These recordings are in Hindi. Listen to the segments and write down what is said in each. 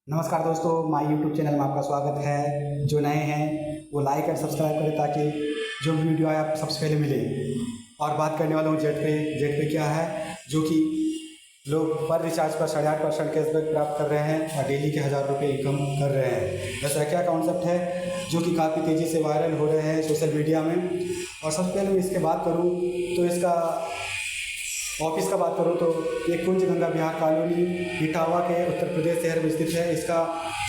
नमस्कार दोस्तों, माय यूट्यूब चैनल में आपका स्वागत है। जो नए हैं वो लाइक और सब्सक्राइब करें ताकि जो भी वीडियो आए आपको सबसे पहले मिले। और बात करने वाला हूँ जेट पे क्या है, जो कि लोग पर रिचार्ज पर 8.5% कैशबैक प्राप्त कर रहे हैं और डेली के 1000 रुपये इनकम कर रहे हैं। ऐसा क्या कॉन्सेप्ट है जो कि काफ़ी तेज़ी से वायरल हो रहे हैं सोशल मीडिया में। और सबसे पहले मैं इसके बात करूँ तो इसका ऑफिस का बात करूँ तो ये कुंज गंगा विहार कॉलोनी इटावा के उत्तर प्रदेश शहर में स्थित है। इसका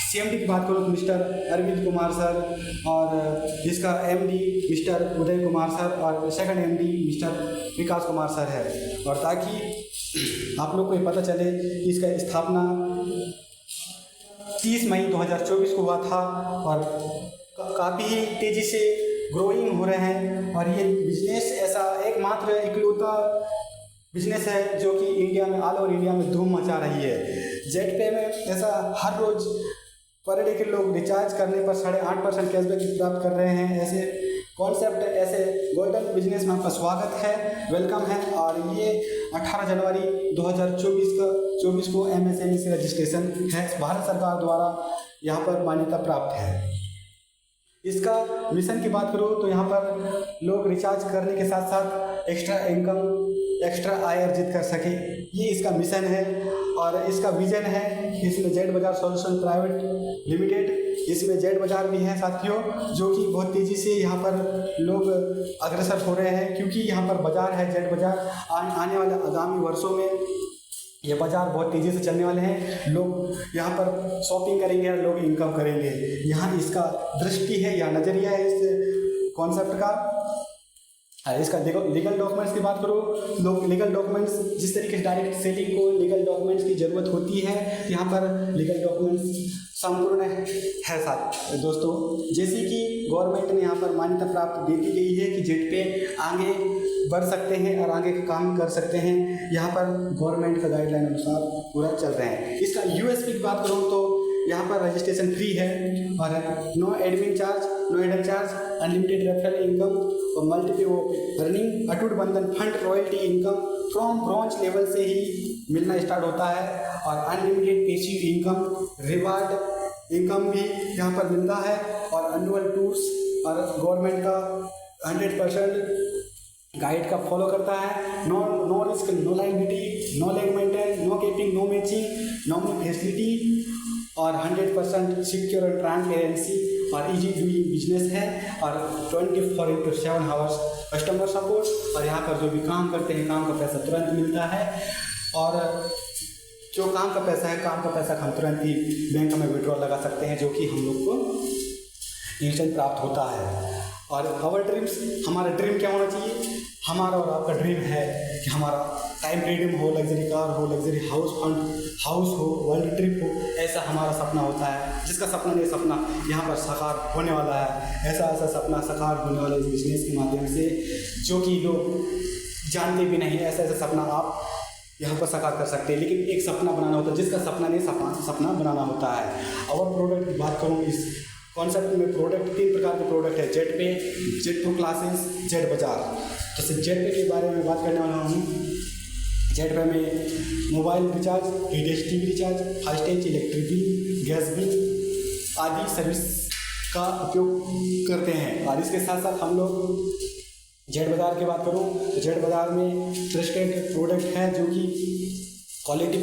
CMD की बात करूँ तो मिस्टर अरविंद कुमार सर, और इसका MD mister Uday Kumar sir और सेकंड MD मिस्टर विकास कुमार सर है। और ताकि आप लोग को ये पता चले कि इसका स्थापना 30 मई 2024 को हुआ था और काफ़ी तेज़ी से ग्रोइंग हो रहे हैं। और ये बिजनेस ऐसा एकमात्र इकलौता बिजनेस है जो कि इंडिया में, ऑल ओवर इंडिया में धूम मचा रही है। जेट पे में ऐसा हर रोज़ पर डे के लोग रिचार्ज करने पर 8.5% कैशबैक प्राप्त कर रहे हैं। ऐसे कॉन्सेप्ट, ऐसे गोल्डन बिजनेस में आपका स्वागत है, वेलकम है। और ये 18 जनवरी 2024 को MSME से रजिस्ट्रेशन है, भारत सरकार द्वारा यहाँ पर मान्यता प्राप्त है। इसका मिशन की बात करूँ तो यहाँ पर लोग रिचार्ज करने के साथ साथ एक्स्ट्रा इनकम, एक्स्ट्रा आय अर्जित कर सके, ये इसका मिशन है। और इसका विजन है कि इसमें जेड बाजार सॉल्यूशन प्राइवेट लिमिटेड, इसमें जेड बाजार भी है साथियों, जो कि बहुत तेज़ी से यहाँ पर लोग अग्रसर हो रहे हैं, क्योंकि यहाँ पर बाजार है जेड बाजार। आने वाले आगामी वर्षों में ये बाज़ार बहुत तेज़ी से चलने वाले हैं। लोग यहाँ पर शॉपिंग करेंगे और लोग इनकम करेंगे। यहाँ इसका दृष्टि है या नज़रिया है इस कॉन्सेप्ट का। इसका लीगल डॉक्यूमेंट्स की बात करो, लोग लीगल डॉक्यूमेंट्स जिस तरीके से डायरेक्ट सेलिंग को लीगल डॉक्यूमेंट्स की ज़रूरत होती है, यहाँ पर लीगल डॉक्यूमेंट्स संपूर्ण है साथ दोस्तों। जैसे कि गवर्नमेंट ने यहाँ पर मान्यता प्राप्त देती गई है कि जेट पे आगे बढ़ सकते हैं और आगे काम कर सकते हैं, यहाँ पर गवर्नमेंट का गाइडलाइन अनुसार पूरा चल रहे हैं। इसका USP की बात करूँ तो यहाँ पर रजिस्ट्रेशन फ्री है और no admin charge, no hidden charge, unlimited referral income और multiple earning, Atoot Bandhan fund, royalty income from bronze level से ही मिलना स्टार्ट होता है। और unlimited passive income, reward income भी यहाँ पर मिलता है। और एनुअल टूर्स और गवर्नमेंट का 100% गाइड का फॉलो करता है। No risk, no liability, no leg maintain, no capping, no matching, nominee facility और 100% सिक्योर और ट्रांसपेरेंसी और इजी डूइंग बिजनेस है। और 24/7 आवर्स कस्टमर सपोर्ट। और यहाँ पर जो भी काम करते हैं, काम का पैसा तुरंत मिलता है। और जो काम का पैसा है, काम का पैसा हम तुरंत ही बैंक में विड्रॉल लगा सकते हैं, जो कि हम लोग को इंस्टेंट प्राप्त होता है। और आवर ड्रीम्स, हमारा ड्रीम क्या होना चाहिए? हमारा और आपका ड्रीम है कि हमारा टाइम फ्रीडम हो, लग्जरी कार हो, लग्जरी हाउस हो, वर्ल्ड ट्रिप हो। ऐसा हमारा सपना होता है। जिसका सपना नहीं, सपना यहाँ पर साकार होने वाला है। ऐसा सपना साकार होने वाला इस बिजनेस के माध्यम से, जो कि लोग जानते भी नहीं। ऐसा सपना आप यहाँ पर साकार कर सकते हैं। लेकिन एक सपना बनाना होता है, जिसका सपना नहीं, सपना बनाना होता है। और प्रोडक्ट की बात करूँ, इस कॉन्सेप्ट में प्रोडक्ट 3 प्रकार के प्रोडक्ट है: जेट पे, जेट प्रो क्लासेस, जेट बाजार। तो जेट पे के बारे में बात करने वाला हूँ। जेट पे में mobile recharge, DTH recharge, FASTag, electric bill, gas bill आदि सर्विस का उपयोग करते हैं। और इसके साथ साथ हम लोग जेट बाज़ार की बात करूँ तो जेट बाज़ार में ट्रस्टेड प्रोडक्ट है, जो कि क्वालिटी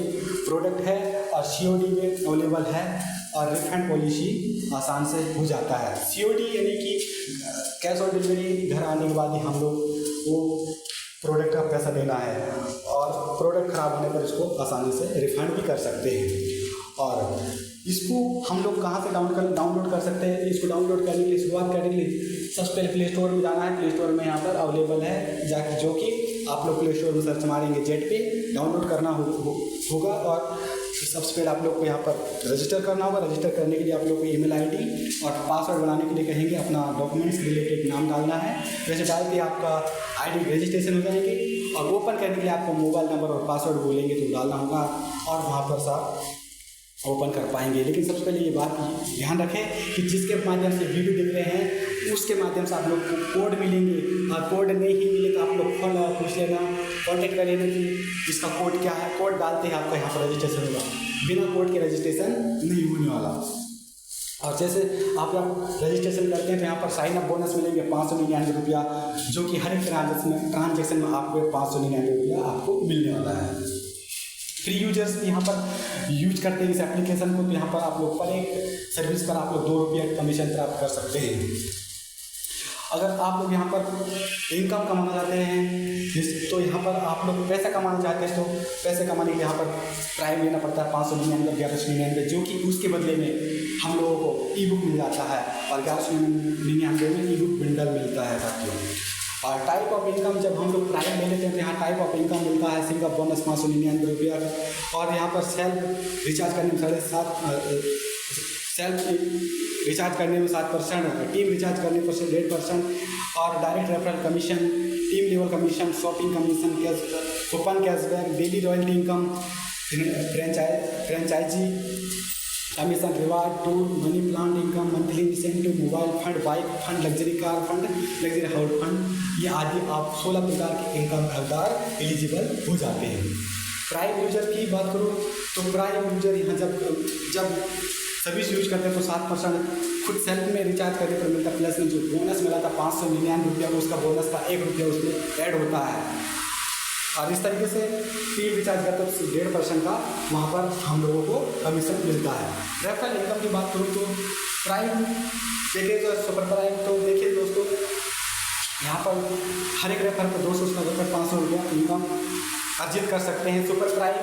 प्रोडक्ट है और COD में अवेलेबल है। और रिफंड पॉलिसी आसान से हो जाता है। COD यानी कि कैश ऑन डिलीवरी, घर आने के बाद ही हम लोग वो प्रोडक्ट का पैसा देना है। और प्रोडक्ट ख़राब होने पर इसको आसानी से रिफंड भी कर सकते हैं। और इसको हम लोग कहाँ से डाउनलोड कर सकते हैं? इसको डाउनलोड करने के लिए, शुरुआत करने के लिए सबसे पहले प्ले स्टोर में जाना है। प्ले स्टोर में यहाँ पर अवेलेबल है, जाके जो कि आप लोग प्ले स्टोर में सर्च मारेंगे जेट पे, डाउनलोड करना होगा। और सबसे पहले आप लोग को यहाँ पर रजिस्टर करना होगा। रजिस्टर करने के लिए आप लोग को ईमेल ID और पासवर्ड बनाने के लिए कहेंगे, अपना डॉक्यूमेंट्स रिलेटेड नाम डालना है। वैसे डाल के आपका ID रजिस्ट्रेशन हो जाएंगे। और ओपन करने के लिए आपको मोबाइल नंबर और पासवर्ड बोलेंगे तो डालना होगा। और वहाँ पर ओपन कर पाएंगे। लेकिन सबसे पहले ये बात ध्यान रखें कि जिसके माध्यम से वीडियो देख रहे हैं उसके माध्यम से आप लोग को कोड मिलेंगे, और कोड नहीं ही मिले तो आप लोग फोन लगा पूछ लेना, कॉन्टेक्ट कर लेना कि इसका कोड क्या है। कोड डालते ही आपका यहाँ पर रजिस्ट्रेशन होगा, बिना कोड के रजिस्ट्रेशन नहीं होने वाला। और जैसे आप लोग रजिस्ट्रेशन करते हैं तो यहाँ पर साइन अप बोनस मिलेंगे 599 रुपया, जो कि हर एक ट्रांजेक्शन में आपको 599 रुपया आपको मिलने वाला है। फ्री यूजर्स भी यहाँ पर यूज करते हैं इस एप्लीकेशन को, तो यहाँ पर आप लोग पर एक सर्विस पर आप लोग 2 रुपया कमीशन प्राप्त कर सकते हैं। अगर आप लोग यहाँ पर इनकम कमाना चाहते हैं तो यहाँ पर आप लोग पैसा कमाना चाहते हैं तो पैसे कमाने के लिए यहाँ पर प्राइम लेना पड़ता है 599 1199, जो कि उसके बदले में हम लोगों को ई बुक मिल जाता है, और 1199 में ई बुक बंडल मिलता है साथियों। और टाइप ऑफ इनकम जब हम लोग प्राइम ले लेते हैं तो यहाँ टाइप ऑफ इनकम मिलता है सिंगल बोनस 599 रुपया, और यहाँ पर सेल्फ रिचार्ज करने में 7.5%, सेल्फ रिचार्ज करने में 7%, टीम रिचार्ज करने पर 1.5%, और direct referral commission, team level commission, shopping commission, coupon cashback, daily royalty income, franchise commission, reward, tour, money plant income, monthly incentive, mobile fund, bike fund, luxury car fund, luxury house fund, ये आदि आप 16 प्रकार के इनकम हकदार एलिजिबल हो जाते हैं। प्राइम यूजर की बात करूँ तो प्राइम यूजर यहाँ जब सर्विस यूज करते हैं तो 7% खुद सेल्फ में रिचार्ज करने पर मिलता है, प्लस में जो बोनस मिला था 599 रुपया, उसका बोनस का 1 रुपया उसमें ऐड होता है। और इस तरीके से टीम रिचार्ज करते तो 1.5% का वहाँ पर हम लोगों को कमीशन मिलता है। रेफरल इनकम की बात करूँ तो प्राइम पैकेज और सुपर प्राइम, तो देखिए दोस्तों यहाँ पर हर एक रेफर पर 200 उसका रेफर 500 रुपया इनकम अर्जित कर सकते हैं। सुपर प्राइम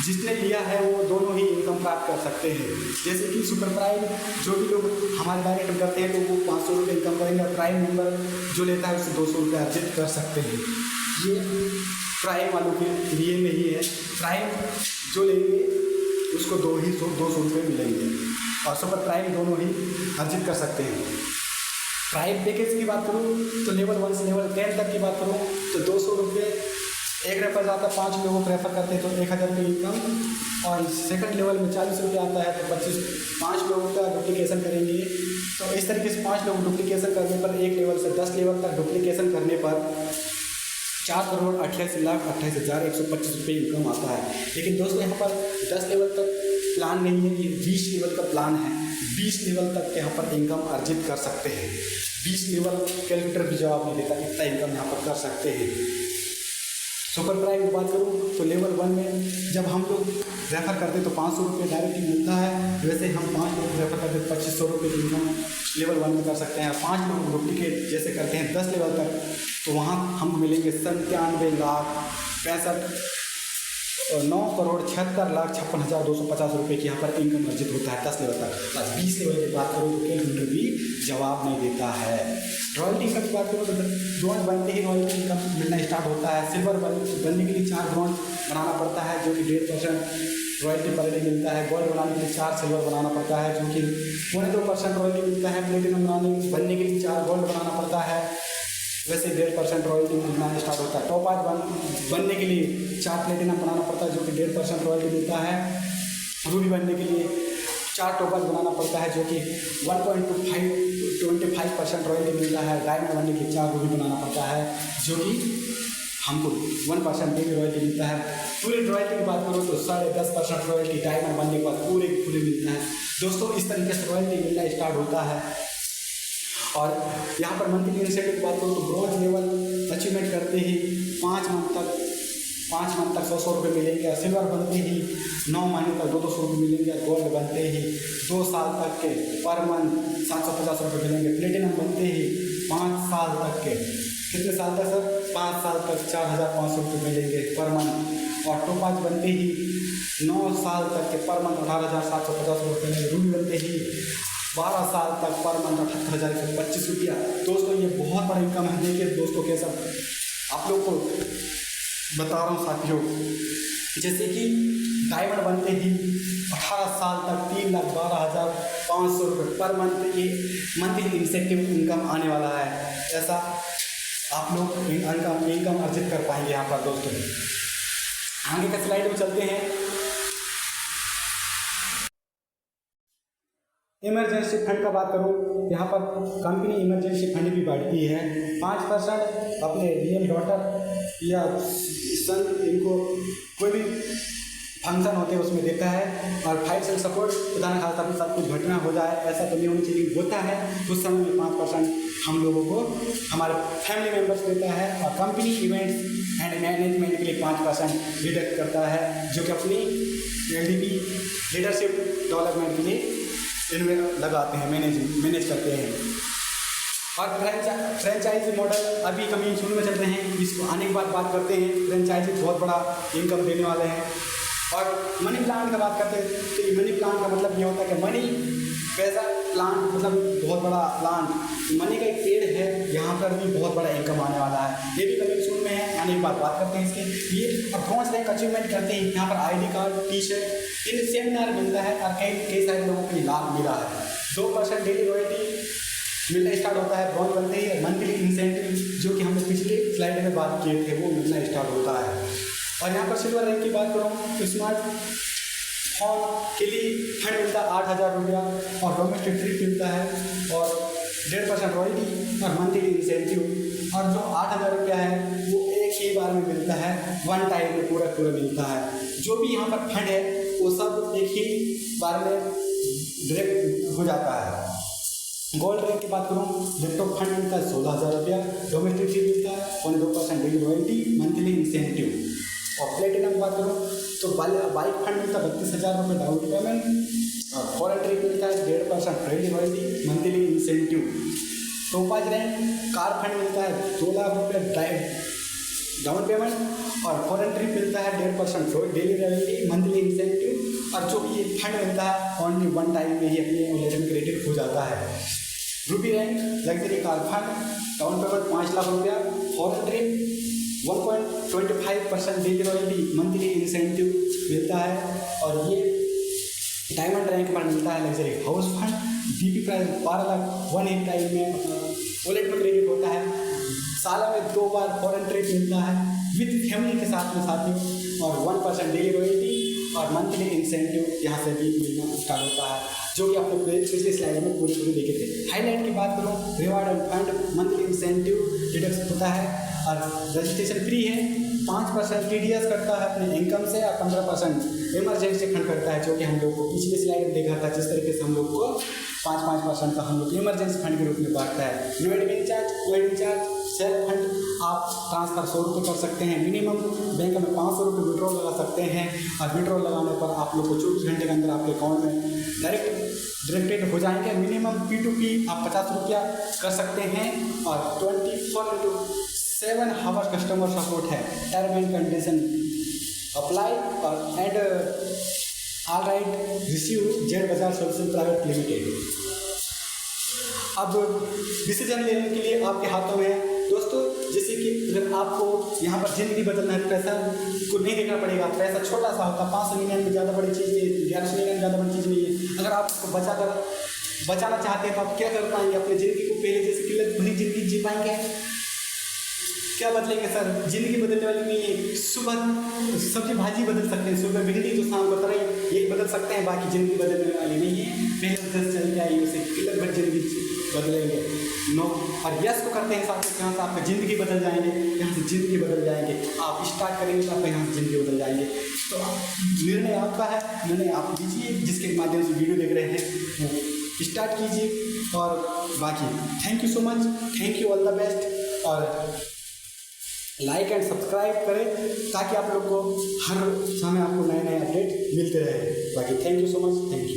जिसने लिया है वो दोनों ही इनकम प्राप्त कर सकते हैं। जैसे कि सुपर प्राइम जो भी लोग हमारे डायरेक्ट करते हैं तो वो 500 रुपये इनकम करेंगे, और प्राइम मेंबर जो लेता है उससे 200 रुपये अर्जित कर सकते हैं। ये प्राइम वालों के लिए नहीं है, प्राइम जो लेंगे उसको 200 रुपये मिलेंगे, और सुपर प्राइम दोनों ही अर्जित कर सकते हैं। प्राइम पैकेज की बात करूँ तो लेवल 1 से लेवल 10 तक की बात करूँ तो 200 रुपये एक रेफर जाता है, 5 लोगों को रेफर करते हैं तो 1000 रुपये इनकम, और सेकंड लेवल में 40 रुपये आता है तो 5 लोगों का डुप्लीकेशन करेंगे। तो इस तरीके से 5 लोग डुप्लीकेशन करने पर 1 लेवल से 10 लेवल तक डुप्लीकेशन करने पर 4,28,28,125 रुपये इनकम आता है। लेकिन दोस्तों यहाँ पर 10 लेवल तक प्लान नहीं है, ये 20 लेवल का प्लान है। 20 लेवल तक यहाँ पर इनकम अर्जित कर सकते हैं। 20 लेवल कैलकुलेटर भी जवाब नहीं देता, इतना इनकम यहाँ पर कर सकते हैं। सुपर प्राइम की बात करूँ तो लेवल 1 में जब हम लोग रेफ़र करते तो 500 रुपये डायरेक्ट मिलता है, वैसे हम 5 लोग रेफ़र करते तो 2500 रुपये की इनकम लेवल 1 में कर सकते हैं। 5 लोग डुप्लीकेट जैसे करते हैं 10 लेवल तक तो वहाँ हमको मिलेंगे 97,9,76,56,250 रुपये की यहाँ पर इनकम अर्जित होता है 10 लेवल तक। बस 20 लेवल की बात करूँ तो कैलकुलेटर भी जवाब नहीं देता है। रॉयल्टी इनकम की बात करूँ तो ब्रॉन्ज बनते ही रॉयल्टी इनकम मिलना स्टार्ट होता है। सिल्वर बनने के लिए 4 ब्रॉन्ज बनाना पड़ता है जो कि 1.5% रॉयल्टी पर डे मिलता है। गोल्ड बनाने के लिए 4 सिल्वर बनाना पड़ता है जो कि 2.5% रॉयल्टी मिलता है। प्लेटिनम बनने के लिए 4 गोल्ड बनाना पड़ता है, वैसे 1.5% रॉयल्टी मिलना स्टार्ट होता है। टॉप 5 बनने के लिए 4 प्लेटिनम बनाना पड़ता है जो कि 1.5% रॉयल्टी मिलता है। रूबी बनने के लिए 4 टोपाज बनाना पड़ता है जो कि 1.25% रॉयल्टी मिलता है। डायमंड बनने के लिए 4 रूबी बनाना पड़ता है जो कि हमको 1% डेली रॉयल्टी मिलता है। पूरे रॉयल्टी की बात करूँ तो 10.5% रॉयल्टी डायमंड बनने के बाद पूरे मिलता है। दोस्तों इस तरीके से रॉयल्टी मिलना स्टार्ट होता है। और यहाँ पर मंथली इंसेंटिव की बात करूँ तो ब्रॉन्ज लेवल अचीवमेंट करते ही 5 मंथ तक 100 रुपये मिलेंगे। सिल्वर बनते ही 9 महीने तक 200 रुपये मिलेंगे। गोल्ड बनते ही 2 साल तक के पर मंथ 750 रुपये मिलेंगे। प्लेटिनम बनते ही 5 साल तक के, कितने साल तक सर? 5 साल तक 4,500 रुपये मिलेंगे पर मंथ। और टोपाज बनते ही 9 साल तक के पर मंथ 18,750 रुपये मिलेंगे। रूबी बनते ही 12 साल तक पर मंथ 78,125 रुपया। दोस्तों ये बहुत बड़ा इनकम है। देखिए दोस्तों कैसा आप लोग को बता रहा हूँ साथियों, जैसे कि डायमंड बनते ही 18 साल तक 3,12,500 रुपये पर मंथ ये मंथली इंसेंटिव इनकम आने वाला है। ऐसा आप लोग इनकम अर्जित कर पाएंगे यहाँ पर। दोस्तों आगे का स्लाइड में चलते हैं। इमरजेंसी फंड का बात करूँ, यहाँ पर कंपनी इमरजेंसी फंड भी बांटती है। 5% अपने रियल डॉटर या सन, इनको कोई भी फंक्शन होते हैं उसमें देता है। और फाइनेंशियल सपोर्ट, खुदा खासा अपने साथ कुछ घटना हो जाए, ऐसा तो नहीं होनी चाहिए, होता है उस समय में 5% हम लोगों को हमारे फैमिली मेम्बर्स देता है। और कंपनी इवेंट्स एंड मैनेजमेंट के लिए 5% डिडक्ट करता है, जो कि अपनी LDP लीडरशिप डेवलपमेंट के लिए इनमें लगाते हैं, मैनेज करते हैं। और फ्रेंचाइजी मॉडल अभी कमी शुरू में चल रहे हैं, इसको आने के बाद बात करते हैं। फ्रेंचाइजी बहुत बड़ा इनकम देने वाले हैं। और मनी प्लांट का बात करते हैं, तो मनी प्लांट का मतलब ये होता है कि मनी पैसा प्लांट मतलब बहुत बड़ा प्लांट, मनी का एक पेड़ है, यहाँ पर भी बहुत बड़ा इनकम आने वाला है। ये भी कभी शुरू में है, आने के बाद बात करते हैं इसके। ये अब कौन सा अचीवमेंट करते हैं, यहाँ पर ID कार्ड, T-शर्ट, इन सेमिनार मिलता है और कई सारे लोगों को लाभ मिला है। 2% डेली रॉयल्टी मिलना स्टार्ट होता है, ब्रॉन्ज बनते ही मंथली इंसेंटिव, जो कि हमने पिछले स्लाइड में बात किए थे, वो मिलना स्टार्ट होता है। और यहाँ पर सिल्वर रैंक की बात करूँ तो स्मार्ट फोन के लिए फंड मिलता है 8,000 रुपया, और डोमेस्टिक ट्रिप मिलता है, और 1.5% रॉयल्टी और मंथली इंसेंटिव। और जो 8,000 रुपया है वो एक ही बार में मिलता है, वन टाइम में पूरा मिलता है। जो भी यहाँ पर फंड है वो सब एक ही बार में डायरेक्ट हो जाता है। गोल्ड रैंक की बात करूँ, लैपटॉप फंड मिलता है 16,000 रुपया, डोमेस्टिक ट्रिप मिलता है 2% डेली रॉयल्टी, मंथली इंसेंटिव। और प्लेटिनम की बात करूँ तो बाइक फंड मिलता है 32,000 रुपये डाउन पेमेंट, और फॉरेन ट्रिप मिलता है 1.5% daily royalty, monthly incentive. Topaz rank car fund मिलता है 2 लाख रुपये डाउन पेमेंट, और फॉरेन ट्रिप मिलता है 1.5% डेली रॉयल्टी, मंथली इंसेंटिव। और जो ये फंड मिलता है ओनली वन टाइम में ही अपने वॉलेट में क्रेडिट हो जाता है। Ruby rank luxury car fund, down payment 5 lakh रुपया, foreign trip 1.25% daily royalty, monthly incentive मिलता है। और ये डायमंड रैंक पर मिलता है luxury house fund, DP price 12 lakh, 1 एक टाइम में वॉलेट में क्रेडिट होता है। साल में 2 बार फॉरेन ट्रिप मिलता है विद फैमिली के साथ में साथियों, और 1% डेली रॉयल्टी और मंथली इंसेंटिव यहाँ से भी मिलना स्टार्ट होता है, जो कि आपने पिछले स्लाइड में पूरे देखे थे। हाईलाइट की बात करूँ, reward end fund, monthly incentive deduct होता है, और रजिस्ट्रेशन फ्री है। 5% TDS करता है अपने इनकम से, और 15% इमरजेंसी फंड करता है, जो कि हम लोग को पिछले स्लाइड में देखा था, जिस तरीके से हम लोग को 5% का हम लोग इमरजेंसी फंड के रूप में बांटता है। नो एडमिन चार्ज, कोई एडमिन चार्ज, सेल्फ फंड आप ट्रांसफर 100 रुपये कर सकते हैं, मिनिमम बैंक में 500 रुपये विड्रॉल लगा सकते हैं, और विड्रॉल लगाने पर आप लोग को 24 घंटे के अंदर आपके अकाउंट में डायरेक्टेड हो जाएंगे। मिनिमम P2P आप 50 रुपया कर सकते हैं, और 24/7 आवर्स कस्टमर सपोर्ट है। टर्म एंड कंडीशन अप्लाई, और and all right receive Z बाजार सोल्यूशन प्राइवेट लिमिटेड। अब डिसीजन लेने के लिए आपके हाथों में है दोस्तों। जैसे कि अगर आपको यहाँ पर ज़िंदगी बदलना है, पैसा को नहीं देखना पड़ेगा, पैसा छोटा सा होता है, 599 ज़्यादा बड़ी चीज़ नहीं है, 1199 ज़्यादा बड़ी चीज़ नहीं है। अगर आप उसको बचाना चाहते हैं तो आप क्या कर पाएंगे, अपनी ज़िंदगी को पहले जैसे किल्लत भरी ज़िंदगी जी पाएंगे? क्या बदलेंगे सर? ज़िंदगी बदलने वाली नहीं है। सुबह सब्जी भाजी बदल सकते हैं, सुबह भिंडी तो शाम को तरह ये बदल सकते हैं, बाकी ज़िंदगी बदलने वाली नहीं है। पहले 10 चल के आई उसे किल्लत भर ज़िंदगी बदलेंगे। नो, और यस को करते हैं साथ में, यहाँ से आपका ज़िंदगी बदल जाएंगे, यहाँ से ज़िंदगी बदल जाएंगे। आप स्टार्ट करेंगे तो आपका यहाँ से ज़िंदगी बदल जाएंगे। तो निर्णय आपका है, निर्णय आप लीजिए, जिसके माध्यम से वीडियो देख रहे हैं वो स्टार्ट कीजिए। और बाकी thank you so much, thank you, all the best. और लाइक एंड सब्सक्राइब करें ताकि आप लोग को हर समय आपको नए नए अपडेट मिलते रहे। बाकी thank you so much, thank you.